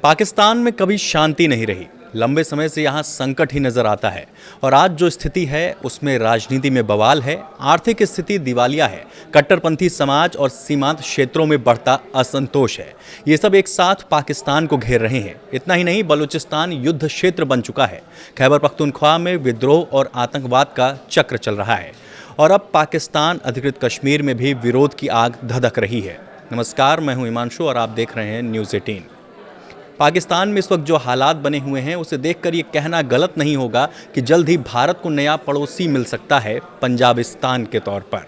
पाकिस्तान में कभी शांति नहीं रही। लंबे समय से यहाँ संकट ही नजर आता है और आज जो स्थिति है उसमें राजनीति में बवाल है, आर्थिक स्थिति दिवालिया है, कट्टरपंथी समाज और सीमांत क्षेत्रों में बढ़ता असंतोष है। ये सब एक साथ पाकिस्तान को घेर रहे हैं। इतना ही नहीं, बलूचिस्तान युद्ध क्षेत्र बन चुका है। खैबर पख्तूनख्वा में विद्रोह और आतंकवाद का चक्र चल रहा है और अब पाकिस्तान अधिकृत कश्मीर में भी विरोध की आग धधक रही है। नमस्कार, मैं हूं हिमांशु और आप देख रहे हैं न्यूज़ 18। पाकिस्तान में इस वक्त जो हालात बने हुए हैं उसे देखकर ये कहना गलत नहीं होगा कि जल्द ही भारत को नया पड़ोसी मिल सकता है पंजाबिस्तान के तौर पर।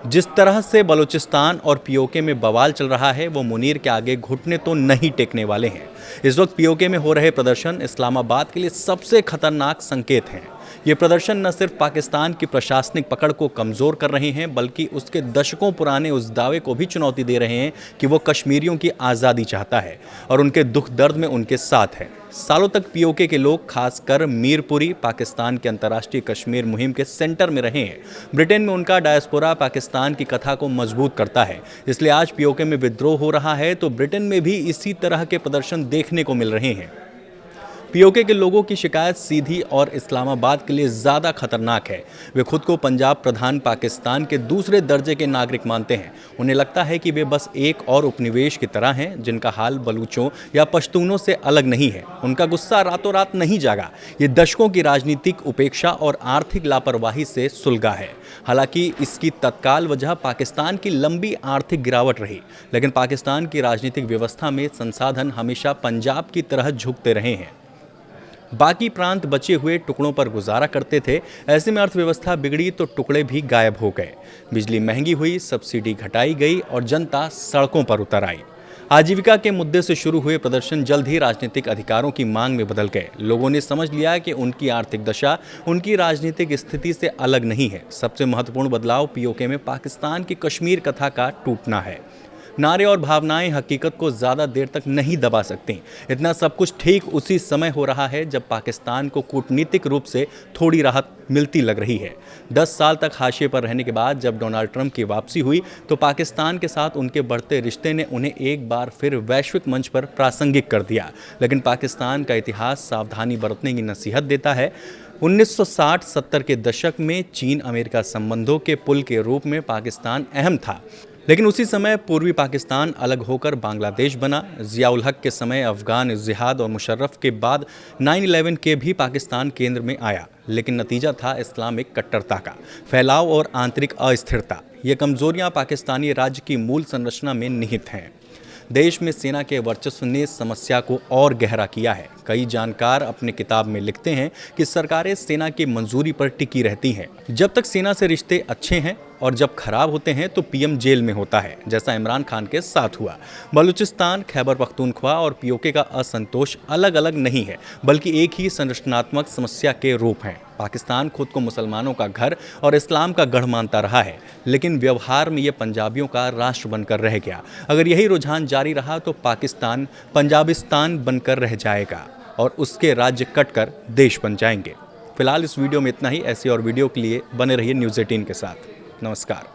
जिस तरह से बलूचिस्तान और पीओके में बवाल चल रहा है वो मुनीर के आगे घुटने तो नहीं टेकने वाले हैं। इस वक्त पीओके में हो रहे प्रदर्शन इस्लामाबाद के लिए सबसे खतरनाक संकेत हैं। ये प्रदर्शन न सिर्फ पाकिस्तान की प्रशासनिक पकड़ को कमज़ोर कर रहे हैं बल्कि उसके दशकों पुराने उस दावे को भी चुनौती दे रहे हैं कि वो कश्मीरियों की आज़ादी चाहता है और उनके दुख दर्द में उनके साथ है। सालों तक पीओके के लोग, खासकर मीरपुरी, पाकिस्तान के अंतर्राष्ट्रीय कश्मीर मुहिम के सेंटर में रहे हैं। ब्रिटेन में उनका डायस्पोरा पाकिस्तान की कथा को मजबूत करता है। इसलिए आज पीओके में विद्रोह हो रहा है तो ब्रिटेन में भी इसी तरह के प्रदर्शन देखने को मिल रहे हैं। पीओके के लोगों की शिकायत सीधी और इस्लामाबाद के लिए ज़्यादा खतरनाक है। वे खुद को पंजाब प्रधान पाकिस्तान के दूसरे दर्जे के नागरिक मानते हैं। उन्हें लगता है कि वे बस एक और उपनिवेश की तरह हैं जिनका हाल बलूचों या पश्तूनों से अलग नहीं है। उनका गुस्सा रातों रात नहीं जागा, ये दशकों की राजनीतिक उपेक्षा और आर्थिक लापरवाही से सुलगा है। हालांकि इसकी तत्काल वजह पाकिस्तान की लंबी आर्थिक गिरावट रही, लेकिन पाकिस्तान की राजनीतिक व्यवस्था में संसाधन हमेशा पंजाब की तरह झुकते रहे हैं। बाकी प्रांत बचे हुए टुकड़ों पर गुजारा करते थे। ऐसे में अर्थव्यवस्था बिगड़ी तो टुकड़े भी गायब हो गए। बिजली महंगी हुई, सब्सिडी घटाई गई और जनता सड़कों पर उतर आई। आजीविका के मुद्दे से शुरू हुए प्रदर्शन जल्द ही राजनीतिक अधिकारों की मांग में बदल गए। लोगों ने समझ लिया कि उनकी आर्थिक दशा उनकी राजनीतिक स्थिति से अलग नहीं है। सबसे महत्वपूर्ण बदलाव पीओके में पाकिस्तान की कश्मीर कथा का टूटना है। नारे और भावनाएं हकीकत को ज़्यादा देर तक नहीं दबा सकती। इतना सब कुछ ठीक उसी समय हो रहा है जब पाकिस्तान को कूटनीतिक रूप से थोड़ी राहत मिलती लग रही है। 10 साल तक हाशिए पर रहने के बाद जब डोनाल्ड ट्रंप की वापसी हुई तो पाकिस्तान के साथ उनके बढ़ते रिश्ते ने उन्हें एक बार फिर वैश्विक मंच पर प्रासंगिक कर दिया। लेकिन पाकिस्तान का इतिहास सावधानी बरतने की नसीहत देता है। 1960-70 के दशक में चीन अमेरिका संबंधों के पुल के रूप में पाकिस्तान अहम था, लेकिन उसी समय पूर्वी पाकिस्तान अलग होकर बांग्लादेश बना। ज़ियाउल हक के समय अफ़गान जिहाद और मुशर्रफ के बाद 9/11 के भी पाकिस्तान केंद्र में आया, लेकिन नतीजा था इस्लामिक कट्टरता का फैलाव और आंतरिक अस्थिरता। ये कमज़ोरियाँ पाकिस्तानी राज्य की मूल संरचना में निहित हैं। देश में सेना के वर्चस्व ने समस्या को और गहरा किया है। कई जानकार अपने किताब में लिखते हैं कि सरकारें सेना की मंजूरी पर टिकी रहती हैं। जब तक सेना से रिश्ते अच्छे हैं और जब खराब होते हैं तो पीएम जेल में होता है, जैसा इमरान खान के साथ हुआ। बलूचिस्तान, खैबर पख्तूनख्वा और पीओके का असंतोष अलग अलग नहीं है बल्कि एक ही संरचनात्मक समस्या के रूप हैं। पाकिस्तान खुद को मुसलमानों का घर और इस्लाम का गढ़ मानता रहा है, लेकिन व्यवहार में ये पंजाबियों का राष्ट्र बनकर रह गया। अगर यही रुझान जारी रहा तो पाकिस्तान पंजाबिस्तान बनकर रह जाएगा और उसके राज्य कटकर देश बन जाएंगे। फिलहाल इस वीडियो में इतना ही। ऐसी और वीडियो के लिए बने रहिए न्यूज़ 18 के साथ। नमस्कार।